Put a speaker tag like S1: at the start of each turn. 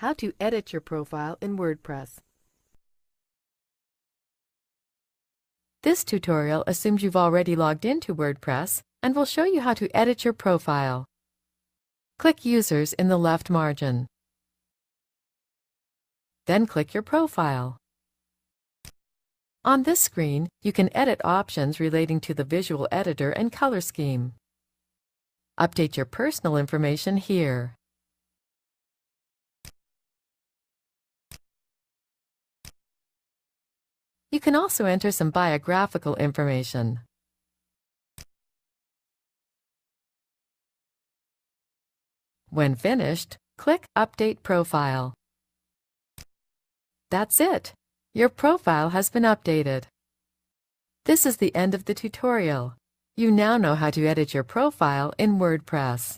S1: how to edit your profile in WordPress. This tutorial assumes you've already logged into WordPress and will show you how to edit your profile. Click Users in the left margin. Then click your profile. On this screen, you can edit options relating to the visual editor and color scheme. Update your personal information here. You can also enter some biographical information. When finished, click Update Profile. That's it! Your profile has been updated. This is the end of the tutorial. You now know how to edit your profile in WordPress.